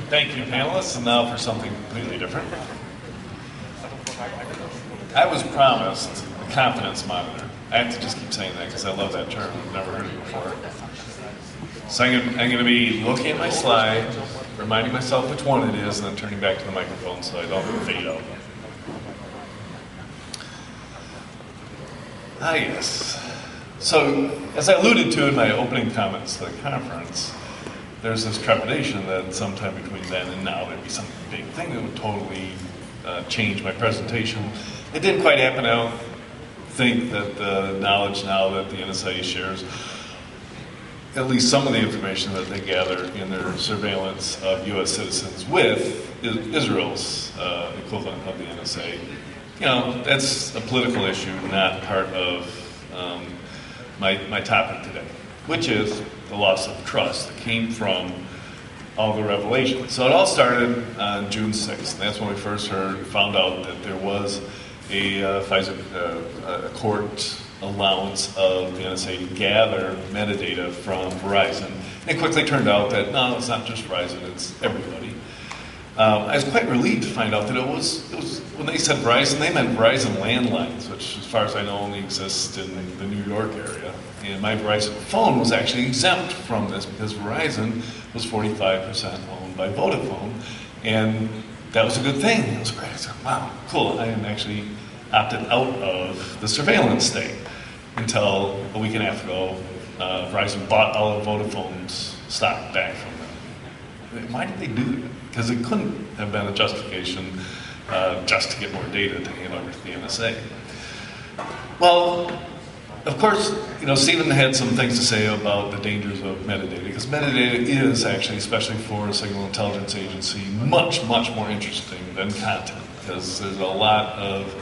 Thank you, panelists. And now for something completely different. I was promised a confidence monitor. I have to just keep saying that because I love that term. I've never heard it before. So I'm going to be looking at my slide, reminding myself which one it is, and then turning back to the microphone so I don't fade out. Ah, yes. So, as I alluded to in my opening comments to the conference, there's this trepidation that sometime between then and now there'd be some big thing that would totally change my presentation. It didn't quite happen. I don't think that the knowledge now that the NSA shares at least some of the information that they gather in their surveillance of U.S. citizens with Israel's equivalent of the NSA. You know, that's a political issue, not part of my topic today, which is the loss of trust that came from all the revelations. So it all started on June 6th. That's when we first found out that there was a court allowance of the NSA to gather metadata from Verizon. And it quickly turned out that no, it's not just Verizon, it's everybody. I was quite relieved to find out that it was when they said Verizon, they meant Verizon landlines, which as far as I know only exist in the New York area. And my Verizon phone was actually exempt from this because Verizon was 45% owned by Vodafone. And that was a good thing. It was great. I said, wow, cool. I am actually opted out of the surveillance state until a week and a half ago. Verizon bought all of Vodafone's stock back from them. Why did they do that? Because it couldn't have been a justification just to get more data to hand over to the NSA. Well, of course, you know, Stephen had some things to say about the dangers of metadata, because metadata is actually, especially for a signal intelligence agency, much, much more interesting than content, because there's a lot of,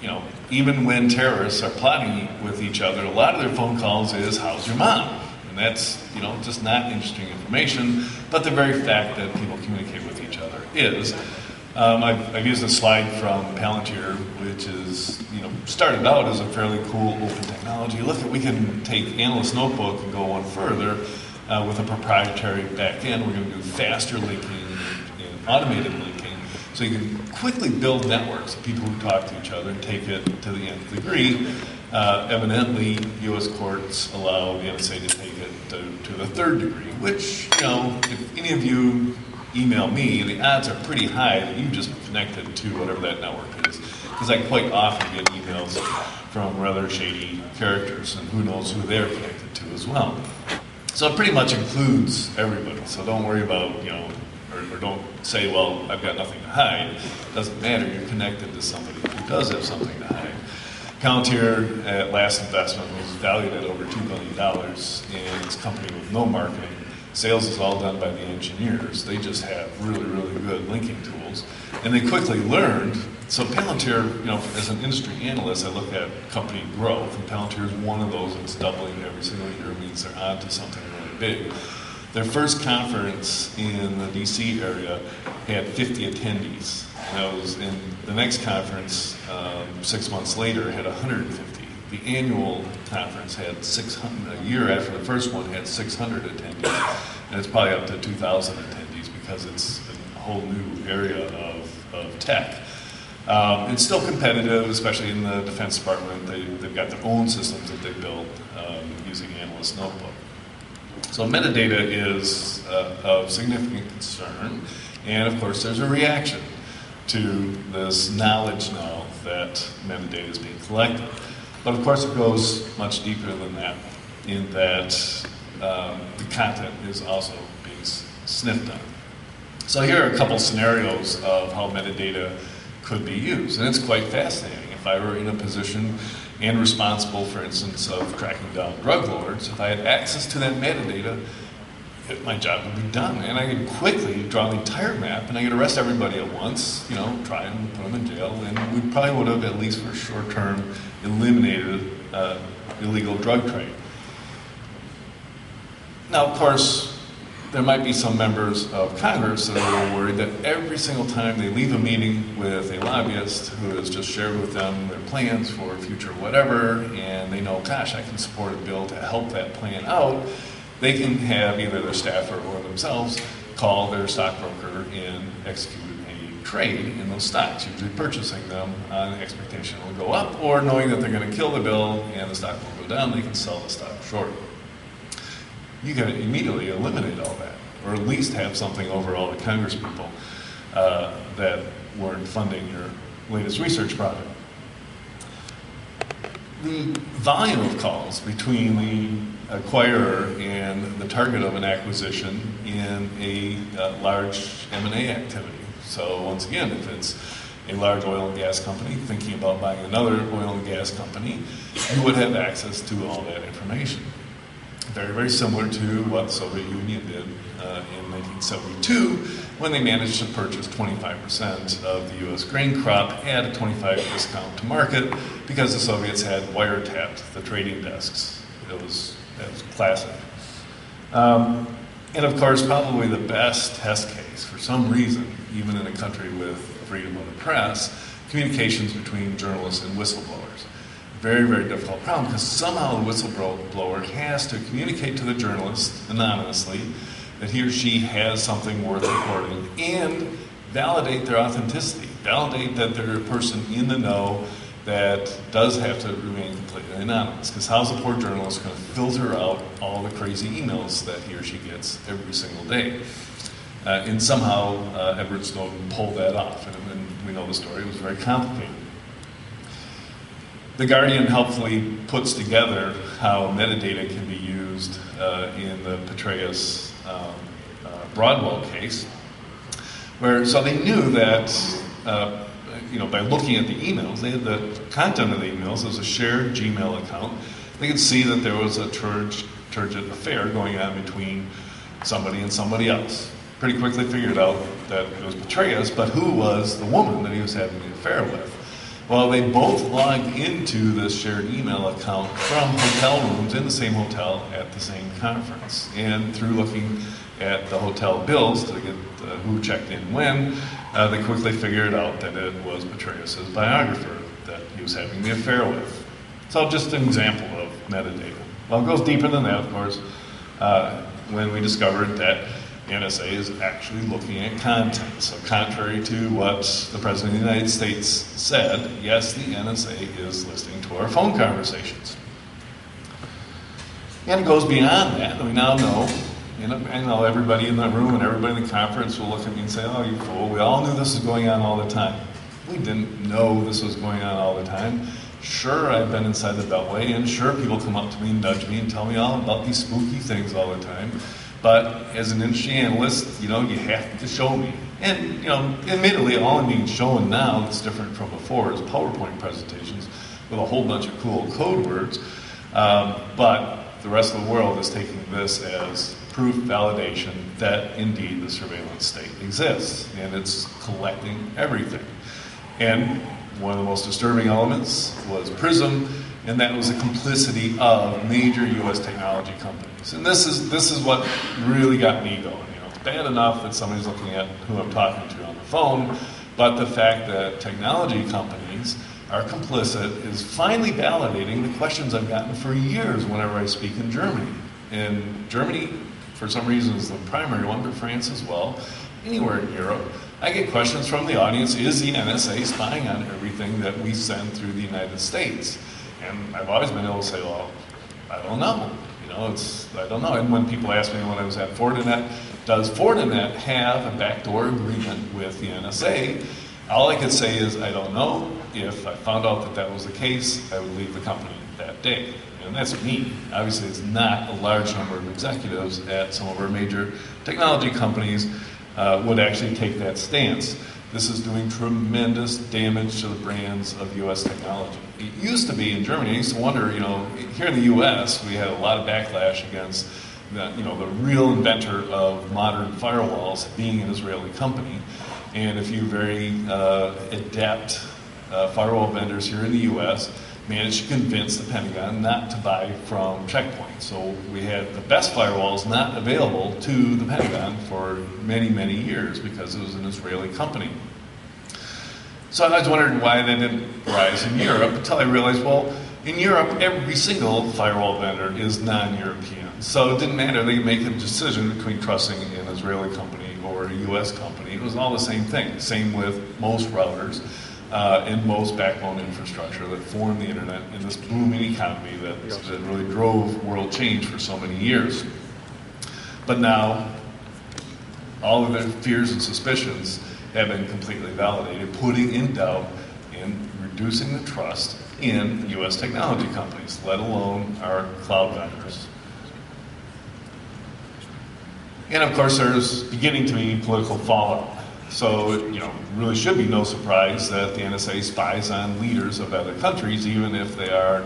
you know, even when terrorists are plotting with each other, a lot of their phone calls is, how's your mom? And that's, you know, just not interesting information, but the very fact that people communicate with each other is. I've used a slide from Palantir, which is, you know, started out as a fairly cool open technology. Look, we can take Analyst Notebook and go one further with a proprietary backend. We're going to do faster linking and automated linking, so you can quickly build networks of people who talk to each other and take it to the nth degree. Evidently, U.S. courts allow the NSA to take it to the third degree, which, you know, if any of you email me, the odds are pretty high that you've just connected to whatever that network is. Because I quite often get emails from rather shady characters, and who knows who they're connected to as well. So it pretty much includes everybody. So don't worry about, you know, or don't say, well, I've got nothing to hide. It doesn't matter. You're connected to somebody who does have something to hide. Palantir, at last investment, was valued at over $2 billion, and it's a company with no marketing. Sales is all done by the engineers. They just have really, really good linking tools. And they quickly learned, so Palantir, you know, as an industry analyst, I look at company growth, and Palantir is one of those that's doubling every single year. It means they're on to something really big. Their first conference in the DC area had 50 attendees. And that was in the next conference, 6 months later, had 150. The annual conference had 600, a year after the first one, had 600 attendees. And it's probably up to 2,000 attendees because it's a whole new area of tech. It's still competitive, especially in the Defense Department. They've got their own systems that they built using Analyst Notebook. So metadata is of significant concern. And of course, there's a reaction to this knowledge now that metadata is being collected. But of course it goes much deeper than that, in that the content is also being sniffed on. So here are a couple scenarios of how metadata could be used, and it's quite fascinating. If I were in a position and responsible, for instance, of tracking down drug lords, if I had access to that metadata, my job would be done, and I could quickly draw the entire map, and I could arrest everybody at once, you know, try and put them in jail, and we probably would have, at least for short term, eliminated illegal drug trade. Now, of course, there might be some members of Congress that are a little worried that every single time they leave a meeting with a lobbyist who has just shared with them their plans for future whatever, and they know, gosh, I can support a bill to help that plan out, they can have either their staffer or themselves call their stockbroker and execute a trade in those stocks, usually purchasing them on the expectation it will go up, or knowing that they're going to kill the bill and the stock will go down, they can sell the stock short. You can immediately eliminate all that, or at least have something over all the congresspeople that weren't funding your latest research project. The volume of calls between the acquirer and the target of an acquisition in a large M&A activity. So once again, if it's a large oil and gas company thinking about buying another oil and gas company, you would have access to all that information. Very, very similar to what the Soviet Union did in 1972 when they managed to purchase 25% of the US grain crop at a 25% discount to market because the Soviets had wiretapped the trading desks. That was classic. And of course, probably the best test case for some reason, even in a country with freedom of the press, communications between journalists and whistleblowers. Very, very difficult problem because somehow the whistleblower has to communicate to the journalist anonymously that he or she has something worth reporting and validate their authenticity, validate that they're a person in the know that does have to remain completely anonymous. Because how's a poor journalist going to filter out all the crazy emails that he or she gets every single day? And somehow Edward Snowden pulled that off, and we know the story. It was very complicated. The Guardian helpfully puts together how metadata can be used in the Petraeus Broadwell case, so they knew that by looking at the emails, they had the content of the emails as a shared Gmail account. They could see that there was a turgid affair going on between somebody and somebody else. Pretty quickly figured out that it was Petraeus, but who was the woman that he was having the affair with? Well, they both logged into this shared email account from hotel rooms in the same hotel at the same conference. And through looking at the hotel bills to get who checked in when, they quickly figured out that it was Petraeus' biographer that he was having the affair with. So just an example of metadata. Well, it goes deeper than that, of course, when we discovered that the NSA is actually looking at content. So contrary to what the President of the United States said, yes, the NSA is listening to our phone conversations. And it goes beyond that. We now know, I know everybody in the room and everybody in the conference will look at me and say, oh, you fool, we all knew this was going on all the time. We didn't know this was going on all the time. Sure, I've been inside the Beltway, and sure, people come up to me and nudge me and tell me all about these spooky things all the time. But as an industry analyst, you have to show me. And, admittedly, all I'm being shown now that's different from before is PowerPoint presentations with a whole bunch of cool code words. But the rest of the world is taking this as proof, validation that indeed the surveillance state exists. And it's collecting everything. And one of the most disturbing elements was PRISM, and that was the complicity of major U.S. technology companies. And this is what really got me going. It's bad enough that somebody's looking at who I'm talking to on the phone, but the fact that technology companies are complicit is finally validating the questions I've gotten for years whenever I speak in Germany. And Germany, for some reason, is the primary one, but France as well. Anywhere in Europe, I get questions from the audience, is the NSA spying on everything that we send through the United States? And I've always been able to say, well, I don't know. I don't know. And when people ask me when I was at Fortinet, does Fortinet have a backdoor agreement with the NSA? All I could say is, I don't know. If I found out that that was the case, I would leave the company that day. And that's me. Obviously, it's not a large number of executives at some of our major technology companies would actually take that stance. This is doing tremendous damage to the brands of U.S. technology. It used to be in Germany, I used to wonder, here in the U.S., we had a lot of backlash against the real inventor of modern firewalls being an Israeli company. And a few very adept firewall vendors here in the U.S. managed to convince the Pentagon not to buy from Check Point. So we had the best firewalls not available to the Pentagon for many, many years because it was an Israeli company. So I was wondering why that didn't rise in Europe until I realized, well, in Europe, every single firewall vendor is non-European. So it didn't matter. They could make a decision between trusting an Israeli company or a U.S. company. It was all the same thing. Same with most routers and most backbone infrastructure that formed the internet in this booming economy that really drove world change for so many years. But now, all of their fears and suspicions have been completely validated, putting in doubt and reducing the trust in U.S. technology companies, let alone our cloud vendors. And of course, there's beginning to be political fallout. So, really should be no surprise that the NSA spies on leaders of other countries, even if they are,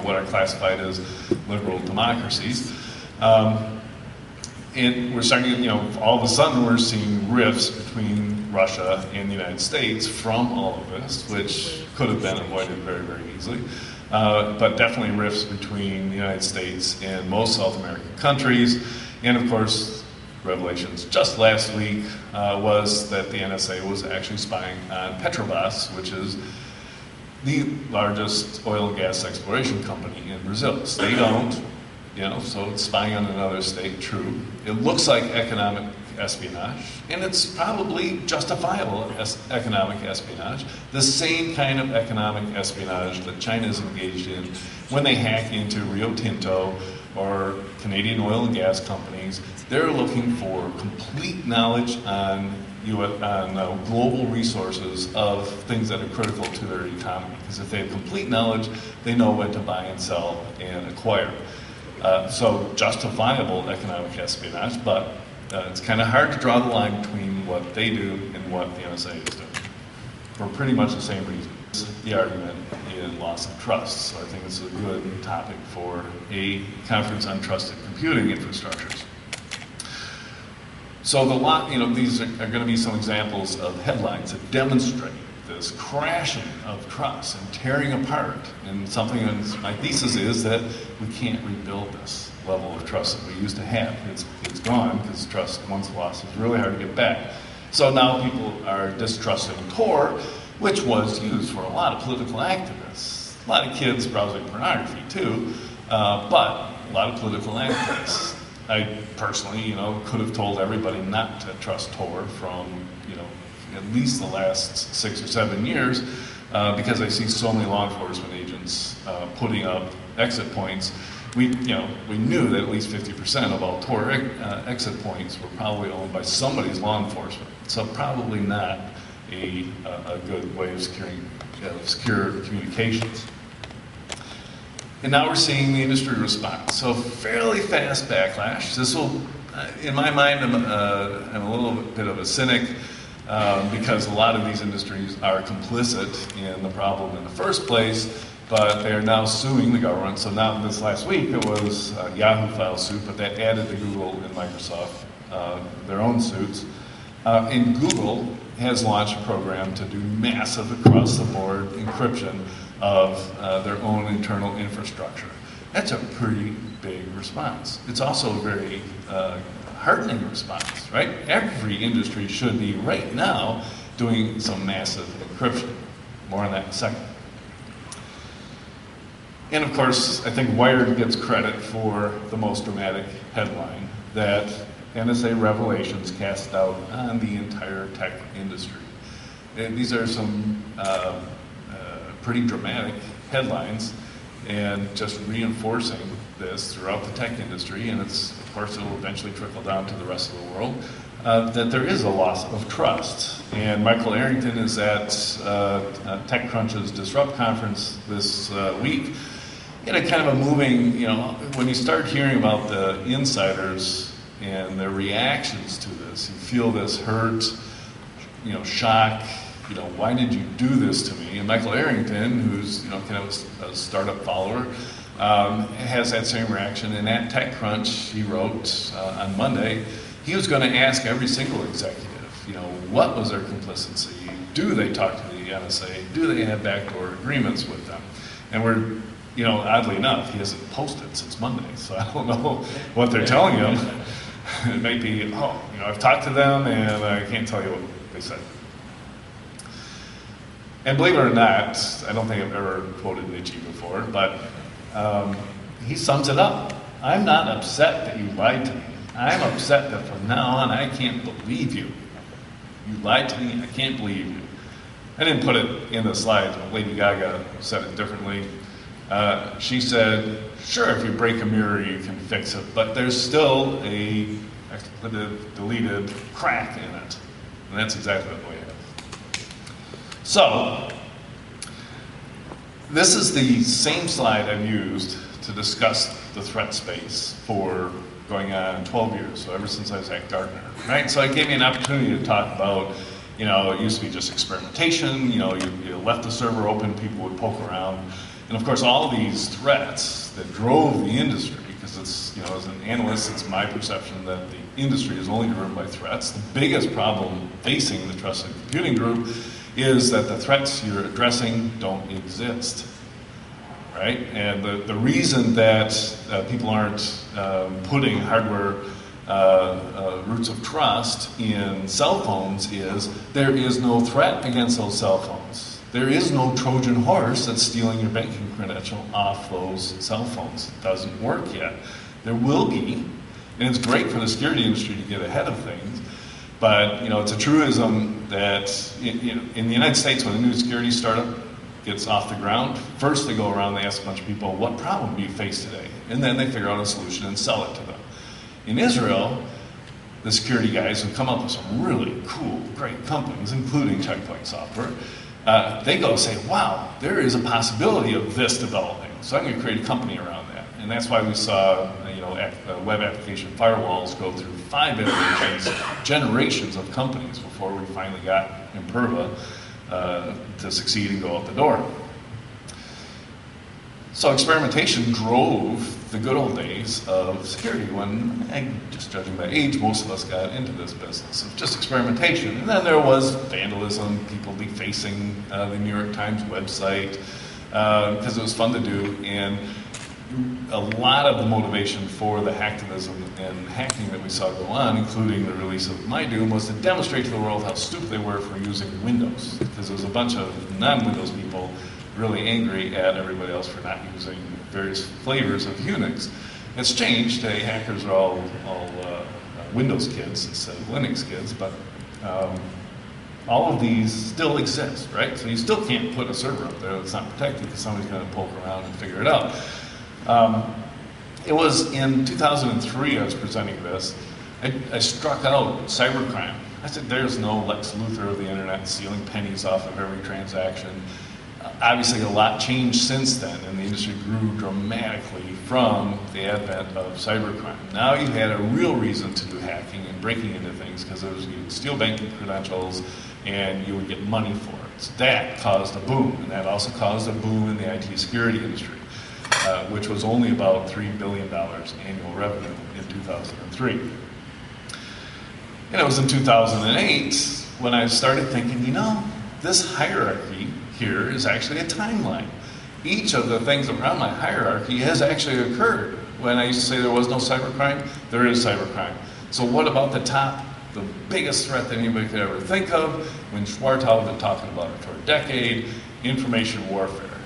what are classified as liberal democracies. And we're starting, all of a sudden we're seeing rifts between Russia and the United States from all of this, which could have been avoided very, very easily. But definitely rifts between the United States and most South American countries. And of course, revelations just last week was that the NSA was actually spying on Petrobras, which is the largest oil and gas exploration company in Brazil. State-owned, so it's spying on another state, true. It looks like economic espionage, and it's probably justifiable economic espionage, the same kind of economic espionage that China is engaged in when they hack into Rio Tinto or Canadian oil and gas companies. They're looking for complete knowledge on global resources of things that are critical to their economy. Because if they have complete knowledge, they know when to buy and sell and acquire. So justifiable economic espionage, but it's kind of hard to draw the line between what they do and what the NSA is doing, for pretty much the same reason. The argument in loss of trust. So I think it's a good topic for a conference on trusted computing infrastructures. So these are going to be some examples of headlines that demonstrate this crashing of trust and tearing apart. And something my thesis is that we can't rebuild this level of trust that we used to have. It's gone because trust, once lost, is really hard to get back. So now people are distrusting Tor, which was used for a lot of political activists. A lot of kids browsing pornography too, but a lot of political activists. I personally, could have told everybody not to trust Tor from, at least the last 6 or 7 years, because I see so many law enforcement agents putting up exit points. We knew that at least 50% of all Tor exit points were probably owned by somebody's law enforcement. So probably not a good way of secure communications. And now we're seeing the industry response. So fairly fast backlash. This will, in my mind, I'm a little bit of a cynic because a lot of these industries are complicit in the problem in the first place, but they are now suing the government. So now this last week it was Yahoo filed suit, but that added to Google and Microsoft their own suits. And Google has launched a program to do massive across-the-board encryption of their own internal infrastructure. That's a pretty big response. It's also a very heartening response, right? Every industry should be right now doing some massive encryption. More on that in a second. And of course, I think Wired gets credit for the most dramatic headline that NSA revelations cast doubt on the entire tech industry. And these are some pretty dramatic headlines, and just reinforcing this throughout the tech industry, and of course it'll eventually trickle down to the rest of the world, that there is a loss of trust. And Michael Arrington is at TechCrunch's Disrupt conference this week. He had a kind of a moving, when you start hearing about the insiders and their reactions to this, you feel this hurt, shock, why did you do this to me? And Michael Arrington, who's kind of a startup follower, has that same reaction. And at TechCrunch, he wrote on Monday, he was going to ask every single executive, what was their complicity? Do they talk to the NSA? Do they have backdoor agreements with them? And we're, oddly enough, he hasn't posted since Monday, so I don't know what they're telling him. It might be, I've talked to them and I can't tell you what they said. And believe it or not, I don't think I've ever quoted Nietzsche before, but he sums it up. I'm not upset that you lied to me. I'm upset that from now on I can't believe you. You lied to me, I can't believe you. I didn't put it in the slides, but Lady Gaga said it differently. She said, sure, if you break a mirror, you can fix it, but there's still a expletive, deleted crack in it. And that's exactly what we have. So, this is the same slide I've used to discuss the threat space for going on 12 years, so ever since I was at Gartner, right? So it gave me an opportunity to talk about, it used to be just experimentation, you left the server open, people would poke around. And of course, all these threats that drove the industry, because it's, as an analyst, it's my perception that the industry is only driven by threats. The biggest problem facing the trusted computing group is that the threats you're addressing don't exist, right? And the reason that people aren't putting hardware roots of trust in cell phones is there is no threat against those cell phones. There is no Trojan horse that's stealing your banking credential off those cell phones. It doesn't work yet. There will be, and it's great for the security industry to get ahead of things, but it's a truism that in the United States, when a new security startup gets off the ground, first they go around, they ask a bunch of people, what problem do you face today? And then they figure out a solution and sell it to them. In Israel, the security guys who come up with some really cool, great companies, including Checkpoint Software, they go say, wow, there is a possibility of this developing. So I'm going to create a company around that. And that's why we saw web application firewalls go through 5 generations of companies before we finally got Imperva to succeed and go out the door. So experimentation drove the good old days of security when, just judging by age, most of us got into this business of just experimentation. And then there was vandalism, people defacing the New York Times website, because it was fun to do. And a lot of the motivation for the hacktivism and hacking that we saw go on, including the release of MyDoom, was to demonstrate to the world how stupid they were for using Windows. Because there was a bunch of non-Windows people really angry at everybody else for not using various flavors of Unix. It's changed. Hackers are all Windows kids instead of Linux kids, but all of these still exist, right? So you still can't put a server up there that's not protected because somebody's going to poke around and figure it out. It was in 2003 I was presenting this. I struck out cybercrime. I said, there's no Lex Luthor of the internet stealing pennies off of every transaction. Obviously, a lot changed since then, and the industry grew dramatically from the advent of cybercrime. Now you had a real reason to do hacking and breaking into things because you would steal banking credentials and you would get money for it. So that caused a boom, and that also caused a boom in the IT security industry, which was only about $3 billion annual revenue in 2003. And it was in 2008 when I started thinking, this hierarchy here is actually a timeline. Each of the things around my hierarchy has actually occurred. When I used to say there was no cybercrime, there is cybercrime. So what about the top, the biggest threat that anybody could ever think of? When Schwartau had been talking about it for a decade, information warfare.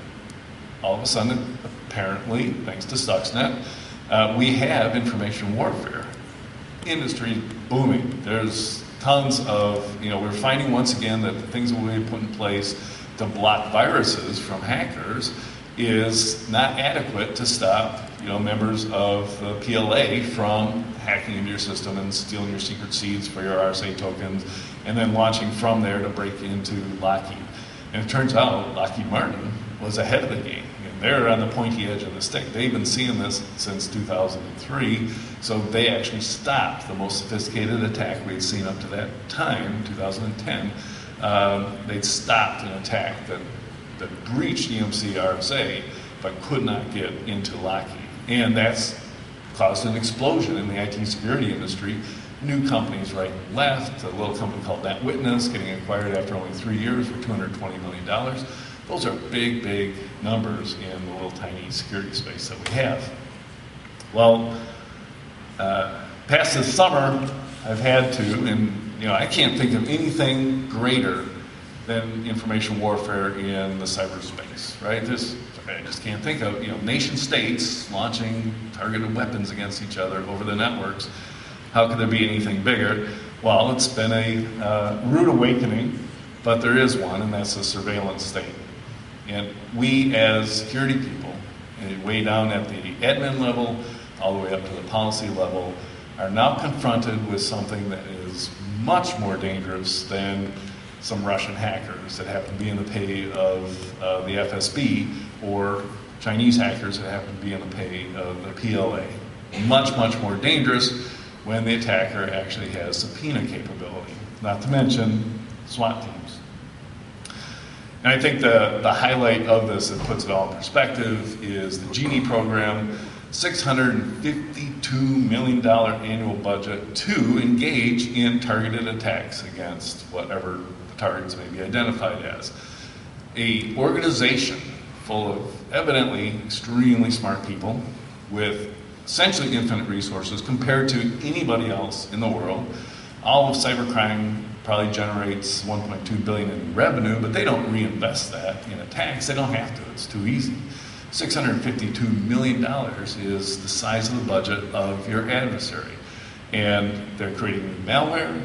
All of a sudden, apparently, thanks to Stuxnet, we have information warfare. Industry booming. There's tons of, we're finding once again that the things that we put in place to block viruses from hackers is not adequate to stop, members of the PLA from hacking into your system and stealing your secret seeds for your RSA tokens, and then launching from there to break into Lockheed. And it turns out Lockheed Martin was ahead of the game. And they're on the pointy edge of the stick. They've been seeing this since 2003, so they actually stopped the most sophisticated attack we'd seen up to that time, 2010. They'd stopped an attack that breached EMC RSA, but could not get into Lockheed. And that's caused an explosion in the IT security industry. New companies right and left, a little company called NetWitness getting acquired after only 3 years for $220 million. Those are big, big numbers in the little tiny security space that we have. Well, past this summer, I've had to, and I can't think of anything greater than information warfare in the cyberspace, right? I just can't think of, nation states launching targeted weapons against each other over the networks. How could there be anything bigger? Well, it's been a rude awakening, but there is one, and that's the surveillance state. And we as security people, way down at the admin level, all the way up to the policy level, are now confronted with something that is much more dangerous than some Russian hackers that happen to be in the pay of the FSB, or Chinese hackers that happen to be in the pay of the PLA. Much, much more dangerous when the attacker actually has subpoena capability, not to mention SWAT teams. And I think the highlight of this that puts it all in perspective is the Genie program, $652 million annual budget to engage in targeted attacks against whatever the targets may be identified as. An organization full of evidently extremely smart people with essentially infinite resources compared to anybody else in the world. All of cybercrime probably generates $1.2 billion in revenue, but they don't reinvest that in attacks. They don't have to, it's too easy. $652 million is the size of the budget of your adversary. And they're creating malware,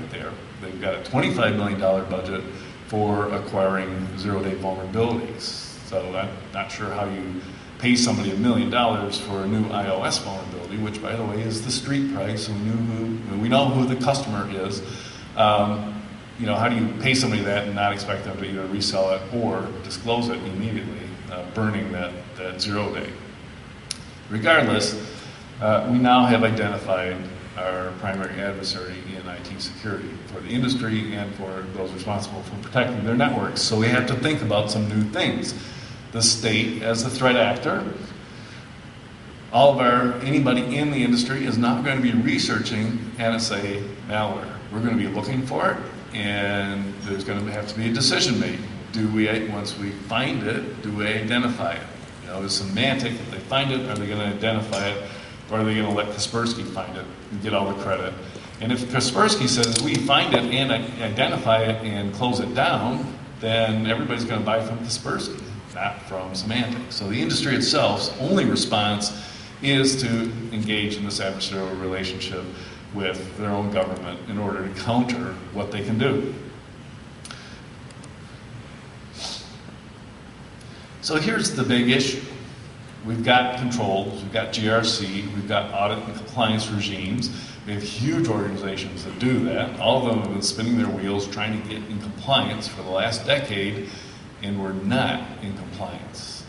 they've got a $25 million budget for acquiring zero-day vulnerabilities. So I'm not sure how you pay somebody $1 million for a new iOS vulnerability, which, by the way, is the street price. We know who the customer is. How do you pay somebody that and not expect them to either resell it or disclose it immediately, burning that 0 day? Regardless, we now have identified our primary adversary in IT security for the industry and for those responsible for protecting their networks. So we have to think about some new things. The state as a threat actor. Anybody in the industry is not going to be researching NSA malware. We're going to be looking for it, and there's going to have to be a decision made. Once we find it, do we identify it? It's semantic. If they find it, are they going to identify it, or are they going to let Kaspersky find it and get all the credit? And if Kaspersky says we find it and identify it and close it down, then everybody's going to buy from Kaspersky, not from Symantec. So the industry itself's only response is to engage in this adversarial relationship with their own government in order to counter what they can do. So here's the big issue. We've got controls, we've got GRC, we've got audit and compliance regimes. We have huge organizations that do that. All of them have been spinning their wheels trying to get in compliance for the last decade, and we're not in compliance.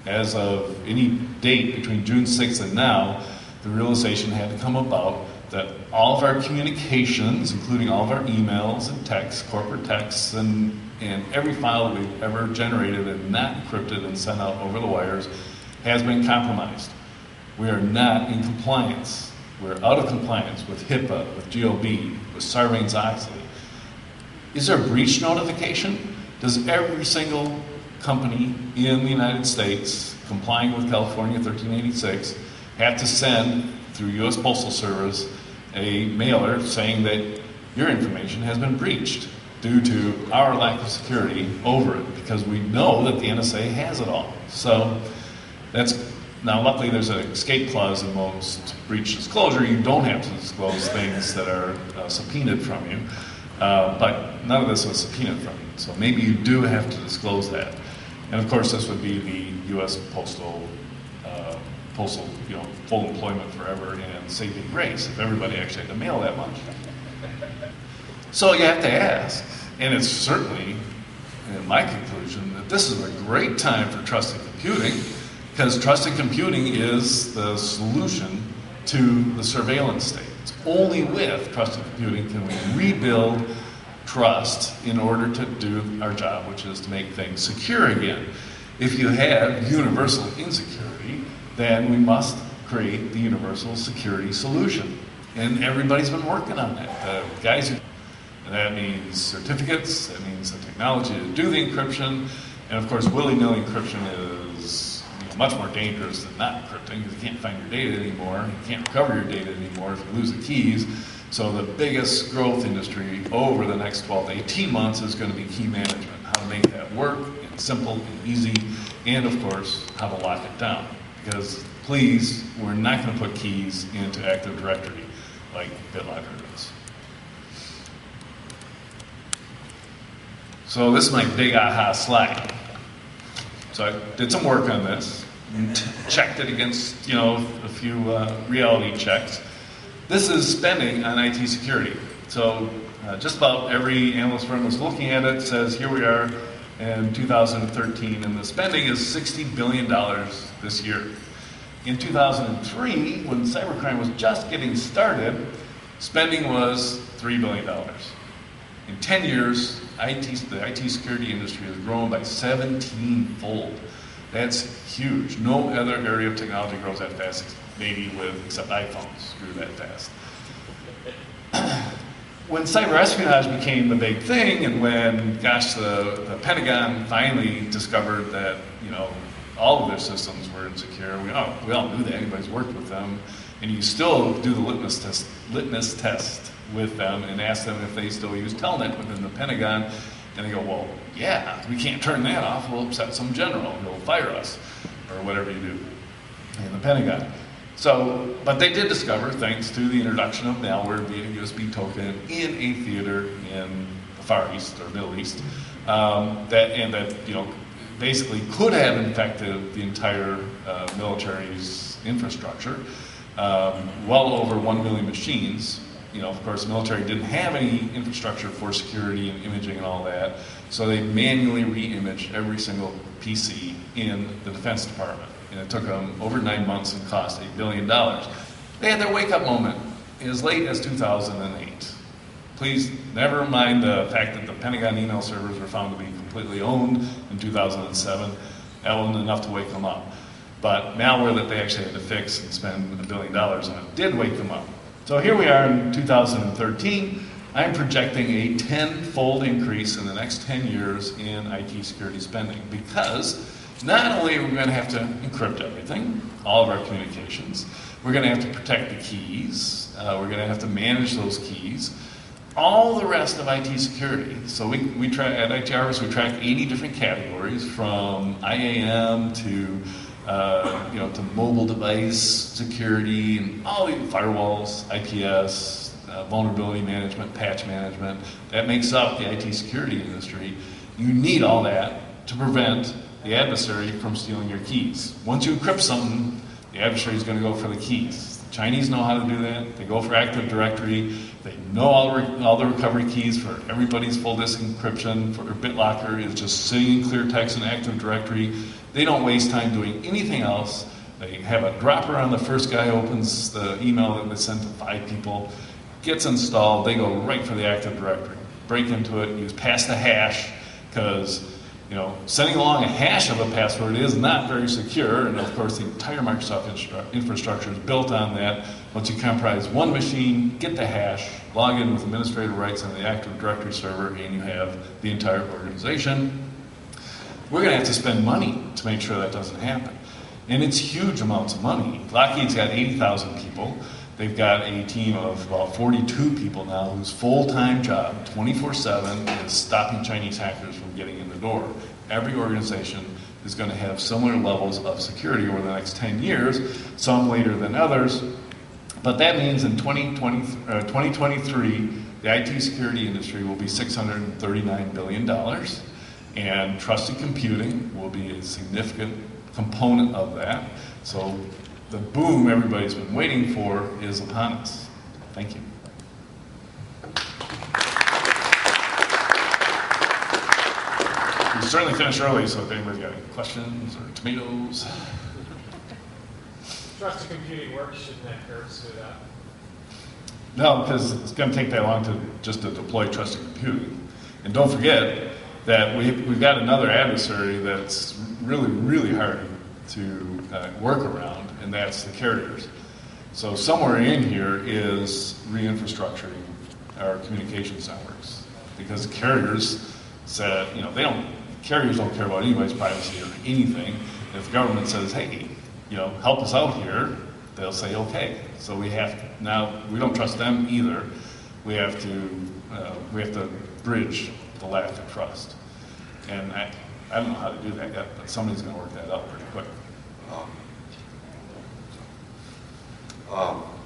As of any date between June 6th and now, the realization had to come about that all of our communications, including all of our emails and texts, corporate texts, and every file we've ever generated and not encrypted and sent out over the wires has been compromised. We are not in compliance. We're out of compliance with HIPAA, with GLB, with Sarbanes-Oxley. Is there a breach notification? Does every single company in the United States complying with California 1386 have to send through U.S. Postal Service a mailer saying that your information has been breached due to our lack of security over it, because we know that the NSA has it all. So now luckily there's an escape clause in most breach disclosure. You don't have to disclose things that are subpoenaed from you, but none of this was subpoenaed from you. So maybe you do have to disclose that. And of course this would be the U.S. Postal, full employment forever and saving grace if everybody actually had to mail that much. So you have to ask, and it's certainly, in my conclusion, that this is a great time for trusted computing, because trusted computing is the solution to the surveillance state. It's only with trusted computing can we rebuild trust in order to do our job, which is to make things secure again. If you have universal insecurity, then we must create the universal security solution. And everybody's been working on that. That means certificates, that means the technology to do the encryption, and of course willy-nilly encryption is much more dangerous than not encrypting, because you can't find your data anymore, you can't recover your data anymore if you lose the keys. So the biggest growth industry over the next 12 to 18 months is going to be key management. how to make that work, and simple and easy, and of course, how to lock it down. Because please, we're not going to put keys into Active Directory like BitLocker does. So this is my big aha slide. So I did some work on this and checked it against, a few reality checks. This is spending on IT security. So just about every analyst firm that's looking at it says here we are in 2013, and the spending is $60 billion this year. In 2003, when cybercrime was just getting started, spending was $3 billion. In 10 years, the IT security industry has grown by 17-fold. That's huge. No other area of technology grows that fast, maybe except iPhones grew that fast. When cyber espionage became the big thing, and when, the Pentagon finally discovered that, all of their systems were insecure, we all knew that, anybody's worked with them, and you still do the litmus test with them and ask them if they still use Telnet within the Pentagon, and they go, well, yeah, we can't turn that off, we'll upset some general, he'll fire us, or whatever you do in the Pentagon. So, but they did discover, thanks to the introduction of malware via USB token in a theater in the Far East or Middle East, that basically could have infected the entire military's infrastructure, well over 1 million machines. Of course, the military didn't have any infrastructure for security and imaging and all that, so they manually re-imaged every single PC in the Defense Department. And it took them over 9 months and cost $1 billion. They had their wake-up moment as late as 2008. Please never mind the fact that the Pentagon email servers were found to be completely owned in 2007. That wasn't enough to wake them up. But malware that they actually had to fix and spend $1 billion on did wake them up. So here we are in 2013. I'm projecting a 10-fold increase in the next 10 years in IT security spending, because not only are we going to have to encrypt everything, all of our communications, we're going to have to protect the keys, we're going to have to manage those keys, all the rest of IT security. So we try at IT Harvest, we track 80 different categories, from IAM to to mobile device security, and all the firewalls, IPS, vulnerability management, patch management. That makes up the IT security industry. You need all that to prevent the adversary from stealing your keys. Once you encrypt something, the adversary is going to go for the keys. The Chinese know how to do that. They go for Active Directory. They know all the recovery keys for everybody's full disk encryption. For BitLocker is just sitting in clear text in Active Directory. They don't waste time doing anything else. They have a dropper on the first guy opens the email that they sent to 5 people, gets installed, they go right for the Active Directory. Break into it, use pass the hash, because sending along a hash of a password is not very secure, and of course the entire Microsoft infrastructure is built on that. Once you compromise one machine, get the hash, log in with administrative rights on the Active Directory server, and you have the entire organization. We're going to have to spend money to make sure that doesn't happen. And it's huge amounts of money. Lockheed's got 80,000 people. They've got a team of about 42 people now whose full-time job, 24/7, is stopping Chinese hackers from getting in the door. Every organization is going to have similar levels of security over the next 10 years, some later than others. But that means in 2023, the IT security industry will be $639 billion. And trusted computing will be a significant component of that. So the boom everybody's been waiting for is upon us. Thank you. We certainly finished early, so if anybody's got any questions or tomatoes. Trusted computing works, shouldn't that curve smooth out? No, because it's going to take that long to deploy trusted computing. And don't forget that we've got another adversary that's really, really hard to work around, and that's the carriers. So somewhere in here is re-infrastructuring our communications networks, because carriers said, carriers don't care about anybody's privacy or anything. If the government says, hey, help us out here, they'll say okay. So we don't trust them either. We have to bridge the lack of trust. And I don't know how to do that yet, but somebody's going to work that out pretty quick.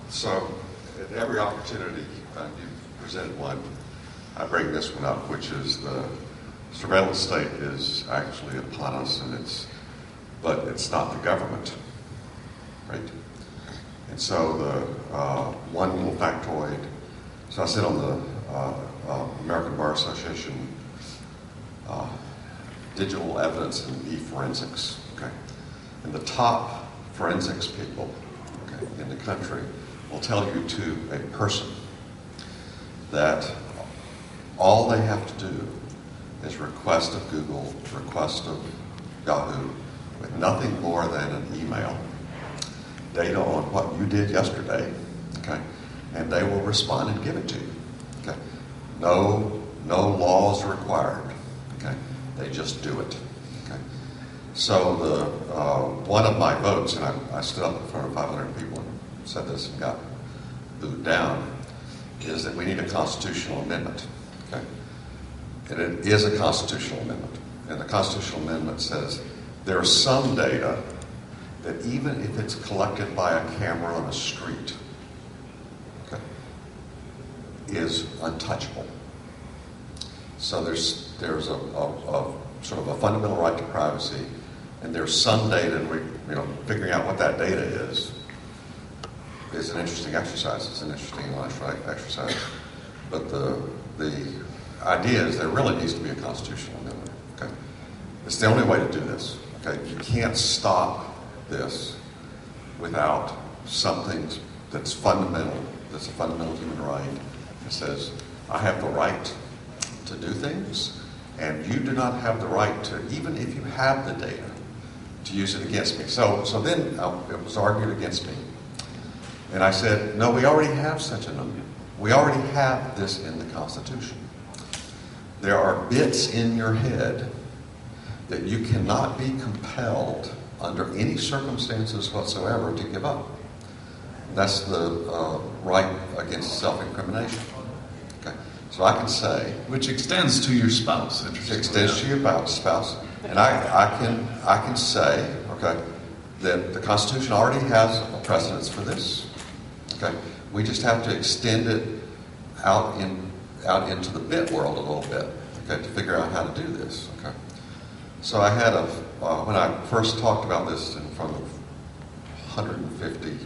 So at every opportunity you presented one, I bring this one up, which is the surveillance state is actually upon us, but it's not the government, right? And so the one little factoid. So I sit on the American Bar Association Digital Evidence and E-Forensics. Okay, and the top forensics people, okay, in the country will tell you to a person that all they have to do is request of Google, request of Yahoo, with nothing more than an email, data on what you did yesterday, okay, and they will respond and give it to you. Okay, no laws required. Okay, they just do it. Okay, so the one of my votes, and I stood up in front of 500 people and said this and got booed down, is that we need a constitutional amendment. Okay, and it is a constitutional amendment, and the constitutional amendment says there is some data that even if it's collected by a camera on a street, okay, is untouchable. So there's a sort of a fundamental right to privacy, and there's some data, and figuring out what that data is an interesting exercise. It's an interesting intellectual exercise. But the idea is there really needs to be a constitutional amendment. Okay, it's the only way to do this. Okay, you can't stop this without something that's fundamental. That's a fundamental human right. It says I have the right to do things, and you do not have the right to, even if you have the data, to use it against me. So then it was argued against me. And I said, no, we already have such an amendment. We already have this in the Constitution. There are bits in your head that you cannot be compelled under any circumstances whatsoever to give up. That's the right against self-incrimination. Okay, so I can say, which extends to your spouse. Which extends to your spouse, and I can say, okay, that the Constitution already has a precedence for this. Okay, we just have to extend it out into the bit world a little bit, okay, to figure out how to do this. Okay, so I had when I first talked about this in front of 150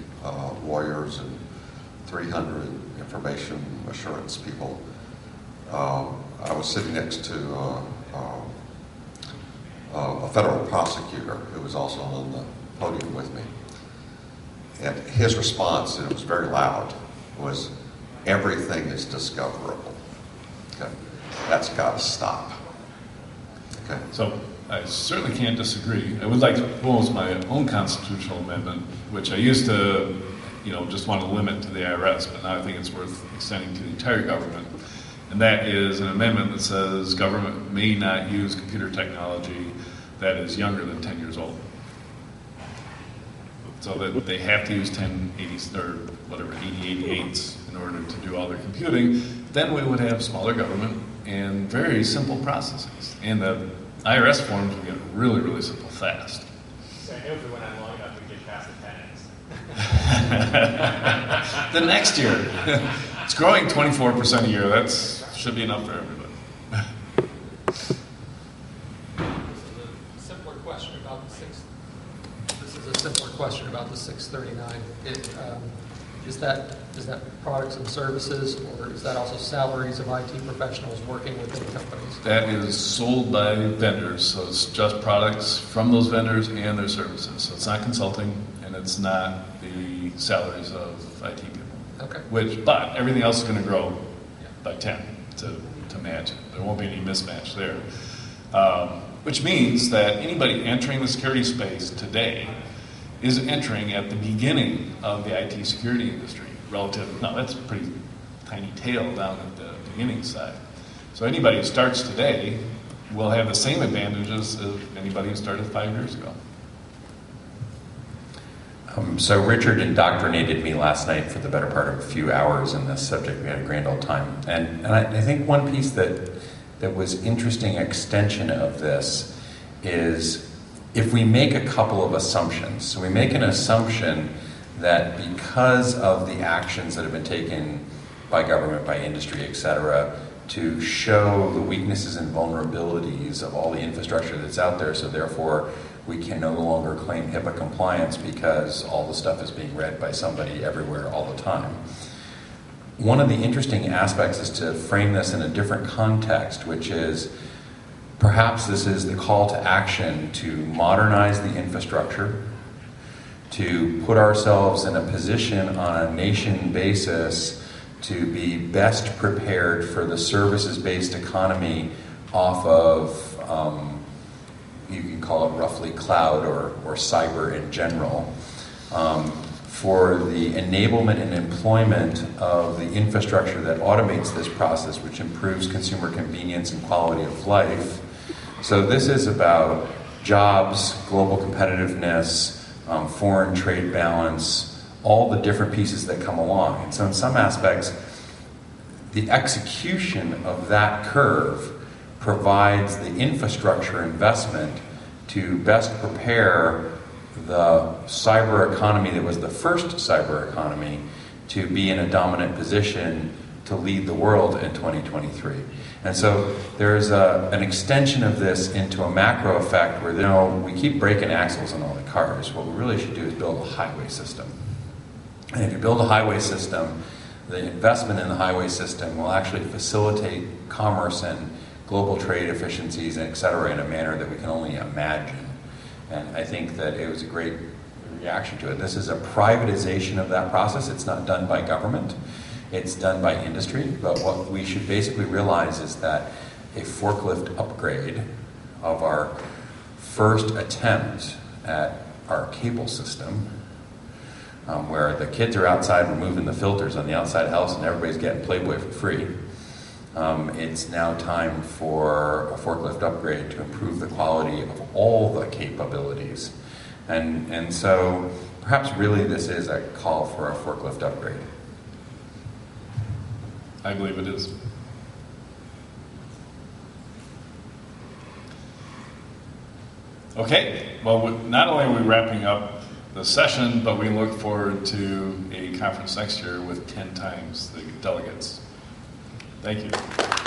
lawyers and 300 information assurance people, I was sitting next to a federal prosecutor who was also on the podium with me. And his response, and it was very loud, was, everything is discoverable. Okay, that's got to stop. Okay. So I certainly can't disagree. I would like to propose my own constitutional amendment, which I used to, just want to limit to the IRS, but now I think it's worth extending to the entire government. And that is an amendment that says government may not use computer technology that is younger than 10 years old. So that they have to use 1080s or whatever, 8088s in order to do all their computing. Then we would have smaller government and very simple processes. And the IRS forms would get really, really simple fast. So I knew if we went on long enough, we'd get past the 10x. The next year. It's growing 24% a year. That should be enough for everybody. Simpler question about the 639. Is that products and services, or is that also salaries of IT professionals working within companies? That is sold by vendors, so it's just products from those vendors and their services. So it's not consulting, and it's not the salaries of IT people. Okay. But everything else is going to grow by 10 to match it. There won't be any mismatch there. Which means that anybody entering the security space today is entering at the beginning of the IT security industry relative. Now, that's a pretty tiny tail down at the beginning side. So anybody who starts today will have the same advantages as anybody who started 5 years ago. So Richard indoctrinated me last night for the better part of a few hours in this subject. We had a grand old time. And I think one piece that that was interesting extension of this is if we make a couple of assumptions. So we make an assumption that because of the actions that have been taken by government, by industry, et cetera, to show the weaknesses and vulnerabilities of all the infrastructure that's out there, so therefore we can no longer claim HIPAA compliance because all the stuff is being read by somebody everywhere all the time. One of the interesting aspects is to frame this in a different context, which is perhaps this is the call to action to modernize the infrastructure, to put ourselves in a position on a nation basis to be best prepared for the services-based economy off of, you can call it roughly cloud or cyber in general, for the enablement and employment of the infrastructure that automates this process, which improves consumer convenience and quality of life. So this is about jobs, global competitiveness, foreign trade balance, all the different pieces that come along. And so in some aspects, the execution of that curve provides the infrastructure investment to best prepare the cyber economy that was the first cyber economy to be in a dominant position to lead the world in 2023. And so there's an extension of this into a macro effect where, we keep breaking axles on all the cars. What we really should do is build a highway system. And if you build a highway system, the investment in the highway system will actually facilitate commerce and global trade efficiencies, et cetera, in a manner that we can only imagine. And I think that it was a great reaction to it. This is a privatization of that process. It's not done by government. It's done by industry. But what we should basically realize is that a forklift upgrade of our first attempt at our cable system, where the kids are outside removing the filters on the outside of the house and everybody's getting Playboy for free. It's now time for a forklift upgrade to improve the quality of all the capabilities. And so perhaps really this is a call for a forklift upgrade. I believe it is. Okay, well, not only are we wrapping up the session, but we look forward to a conference next year with 10 times the delegates. Thank you.